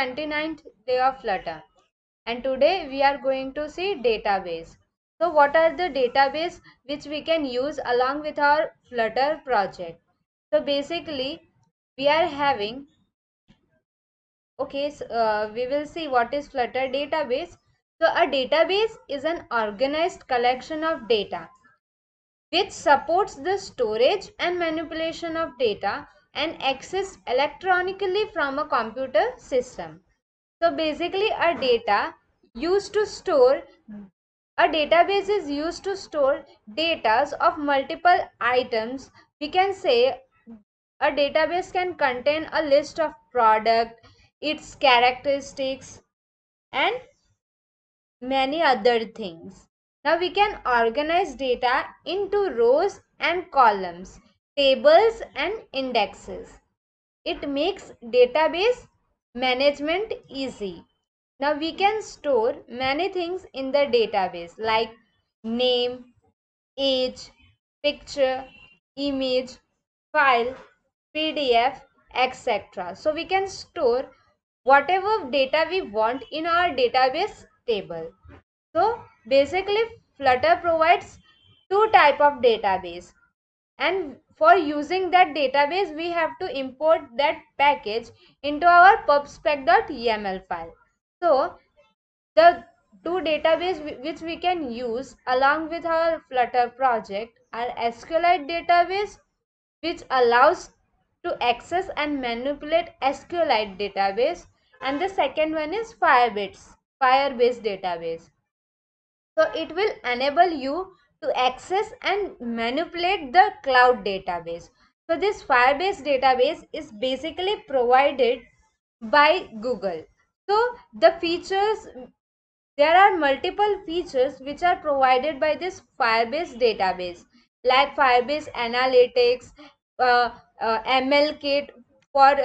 29th day of Flutter, and today we are going to see database. So what are the database which we can use along with our Flutter project? So basically we are having, okay, so, we will see what is Flutter database. So a database is an organized collection of data which supports the storage and manipulation of data and access electronically from a computer system. So basically a database is used to store data of multiple items. We can say a database can contain a list of product, its characteristics, and many other things. Now we can organize data into rows and columns, tables and indexes. It makes database management easy. Now we can store many things in the database like name, age, picture, image, file, PDF, etc. So we can store whatever data we want in our database table. So basically Flutter provides two type of database, and for using that database we have to import that package into our pubspec.yaml file. So the two database which we can use along with our Flutter project are SQLite database, which allows to access and manipulate SQLite database, and the second one is Firebase database. So it will enable you to access and manipulate the cloud database. So this Firebase database is basically provided by Google. So the features, there are multiple features which are provided by this Firebase database, like Firebase Analytics, ML Kit for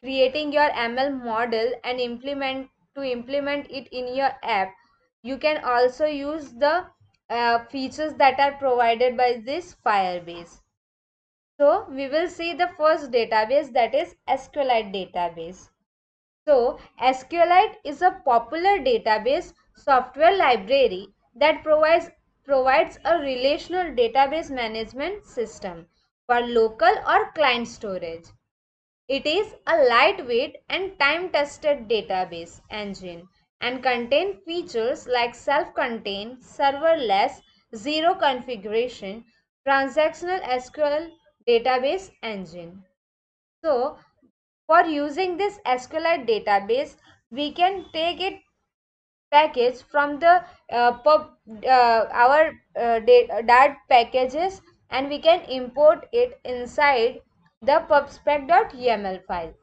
creating your ML model and implement it in your app. You can also use the features that are provided by this Firebase. So we will see the first database, that is SQLite database. So SQLite is a popular database software library that provides a relational database management system for local or client storage. It is a lightweight and time-tested database engine and contains features like self-contained, serverless, zero configuration, transactional SQL database engine. So for using this SQLite database, we can take it package from the our Dart packages, and we can import it inside the pubspec.yaml file.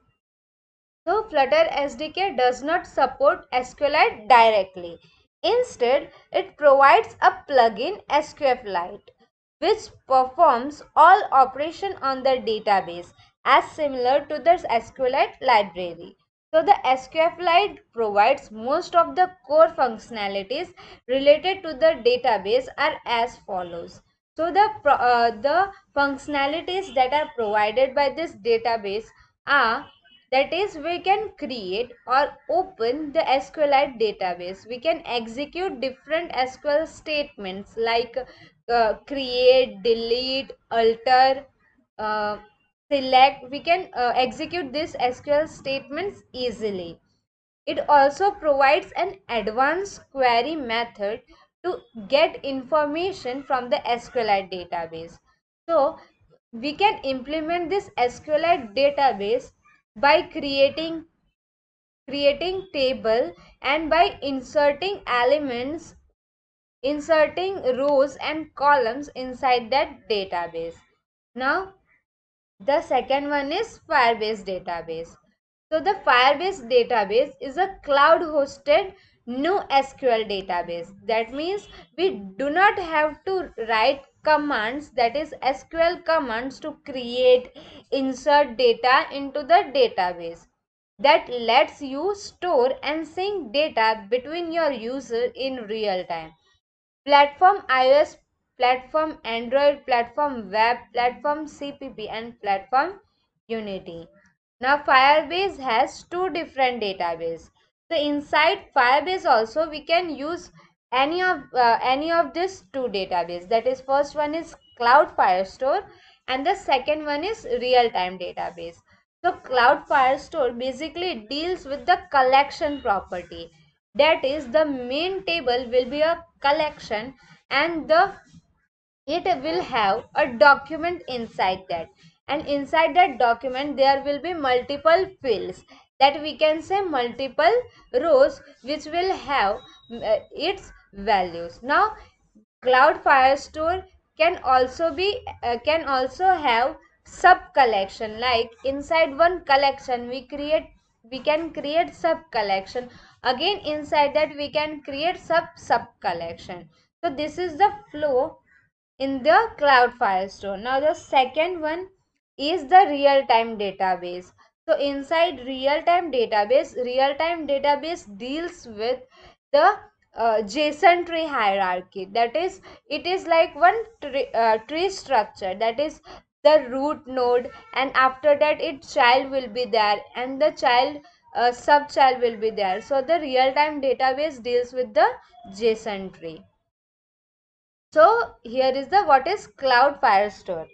So Flutter SDK does not support SQLite directly. Instead, it provides a plugin SQLite which performs all operation on the database as similar to the SQLite library. So the SQLite provides most of the core functionalities related to the database are as follows. So the functionalities that are provided by this database are, that is, we can create or open the SQLite database. We can execute different SQL statements like create, delete, alter, uh, select. We can execute these SQL statements easily. It also provides an advanced query method to get information from the SQLite database. So we can implement this SQLite database by creating table and by inserting rows and columns inside that database. Now the second one is Firebase database. So the Firebase database is a cloud hosted NoSQL database. That means we do not have to write commands, that is SQL commands, to create, insert data into the database. That lets you store and sync data between your user in real time. Platform iOS, platform Android, platform web, platform CPP, and platform Unity. Now Firebase has two different databases. So inside Firebase also we can use any of these two databases. That is, first one is Cloud Firestore and the second one is real time database. So Cloud Firestore basically deals with the collection property. That is, the main table will be a collection and it will have a document inside that, and inside that document there will be multiple fields, that we can say multiple rows, which will have its values. Now Cloud Firestore can also have sub collection, like inside one collection we can create sub collection, again inside that we can create sub collection. So this is the flow in the Cloud Firestore. Now the second one is the real-time database. So inside real-time database deals with the JSON tree hierarchy. That is, it is like one tree structure. That is the root node, and after that its child will be there, and the child sub child will be there. So the real-time database deals with the JSON tree. So here is the what is Cloud Firestore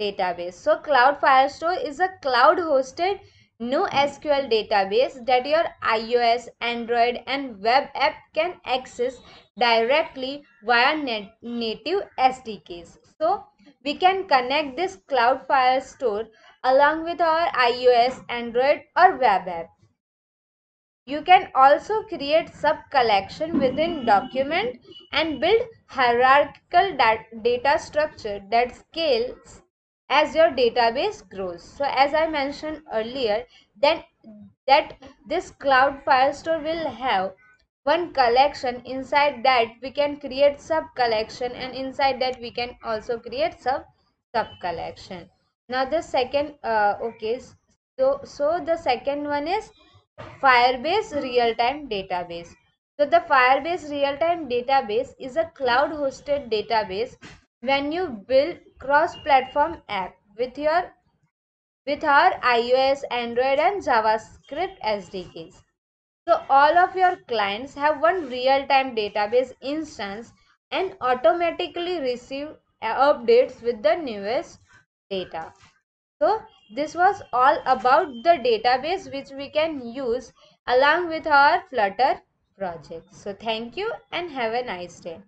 database. So Cloud Firestore is a cloud hosted NoSQL database that your iOS, Android and web app can access directly via native SDKs. So we can connect this Cloud Firestore along with our iOS, Android or web app. You can also create sub-collection within document and build hierarchical data structure that scales as your database grows. So as I mentioned earlier, then that this Cloud Firestore will have one collection, inside that we can create sub collection, and inside that we can also create sub collection. Now the second so the second one is Firebase real-time database. So the Firebase real-time database is a cloud-hosted database when you build cross-platform app with our iOS, Android and JavaScript SDKs. So all of your clients have one real-time database instance and automatically receive updates with the newest data. So this was all about the database which we can use along with our Flutter project. So thank you and have a nice day.